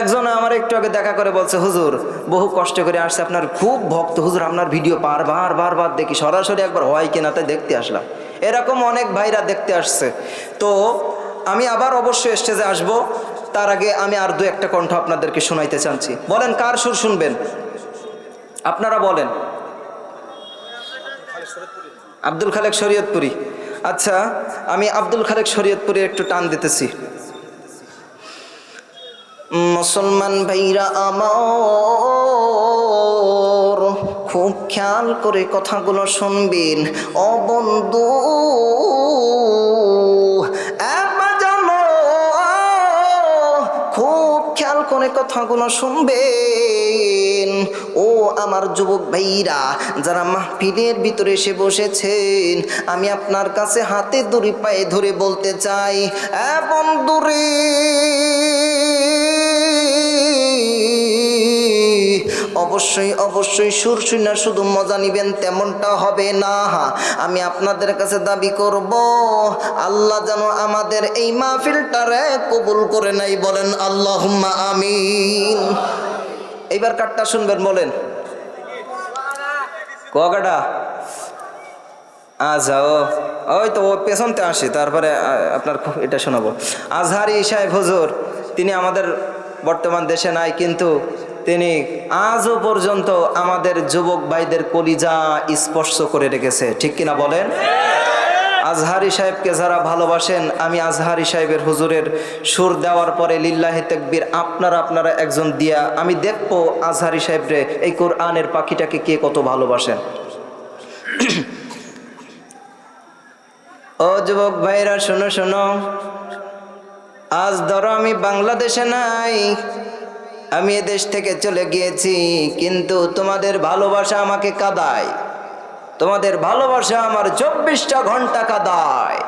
একজন আমার একটু আগে দেখা করে বলছে, হুজুর বহু কষ্ট করে আসছে, আপনার খুব ভক্ত হুজুর, আপনার ভিডিও বারবার দেখি, সরাসরি একবার হয় কিনা তাই দেখতে আসলাম। এরকম অনেক ভাইরা দেখতে আসছে। তো আমি আবার অবশ্যই স্টেজে আসব, তার আগে আমি আর দু একটা কণ্ঠ আপনাদেরকে শোনাইতে চাচ্ছি। বলেন কার সুর শুনবেন? আপনারা বলেন। আব্দুল খালেক শরীয়তপুরি। আচ্ছা, আমি আব্দুল খালেক শরীয়তপুরি একটু টান দিতেছি। মুসলমান ভাইরা আমার, খুব খেয়াল করে কথাগুলো শুনবেন। ও বন্ধু খুব খেয়াল করে কথাগুলো শুনবেন। ও আমার যুবক ভাইরা, যারা মাহফিলের ভিতরে এসে বসেছেন, আমি আপনার কাছে হাতে ধরে পায়ে ধরে বলতে চাই, বন্ধুরে অবশ্যই সুর শুনে শুধু মজা নিবেন তেমনটা হবে না। আমি আপনাদের কাছে দাবি করব, আল্লাহ যেন আমাদের এই মাহফিলটারে কবুল করে নাই। বলেন আল্লাহুম্মা আমিন। এইবার কাটটা শুনবেন, বলেন কুয়াকাটা। আচ্ছা, ওই তো ও পেছনতে আসি, তারপরে আপনার এটা শোনাবো। আজহারি সাহেব হুজুর, তিনি আমাদের বর্তমান দেশে নাই, কিন্তু তিনি আজও পর্যন্ত আমাদের যুবক ভাইদের কলিজা স্পর্শ করে রেখেছে, ঠিক কিনা বলেন? আজহারি সাহেবকে যারা ভালোবাসেন, আমি আজহারি সাহেবের হুজুরের সুর দেওয়ার পরে লিল্লাহি তাকবীর আপনারা একজন দিয়া আমি দেখবো আজহারি সাহেবরে এই কোরআনের পাখিটাকে কে কত ভালোবাসেন। ও যুবক ভাইরা শোনো, আজ ধরো আমি বাংলাদেশে নাই, আমি এদেশ থেকে চলে গিয়েছি, কিন্তু তোমাদের ভালোবাসা আমাকে কাঁদায়, তোমাদের ভালোবাসা আমার 24টা ঘন্টা কাঁদায়।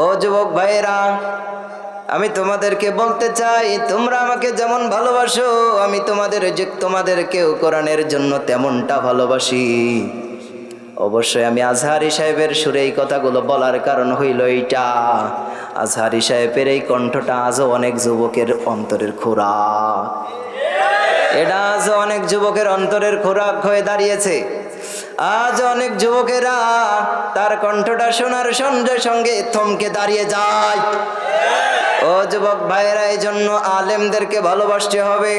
ও যুবক ভাইরা, আমি তোমাদেরকে বলতে চাই, তোমরা আমাকে যেমন ভালোবাসো, আমি তোমাদেরকেও কোরআনের জন্য তেমনটা ভালোবাসি। অবশ্যই আমি আজহারি সাহেবের সুরে এই কথাগুলো বলার কারণ হইল এইটা, আজহারি সাহেবের এই কণ্ঠটা আজও অনেক যুবকের অন্তরের খোরাক, এটা আজও অনেক যুবকের অন্তরের খোরাক হয়ে দাঁড়িয়েছে। আজ অনেক যুবকেরা তার কণ্ঠটা শোনার সঙ্গে সঙ্গে থমকে দাঁড়িয়ে যায়। ও যুবক ভাইরা, এই জন্য আলেমদেরকে ভালোবাসতে হবে।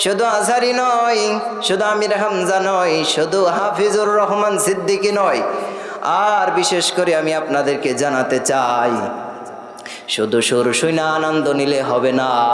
শুধু আজহারি নয়, শুধু আমির হামজা নয়, শুধু হাফিজুর রহমান সিদ্দিকী নয়, আর বিশেষ করে আমি আপনাদেরকে জানাতে চাই, শুধু সুর শুনে আনন্দ নিলে হবে না।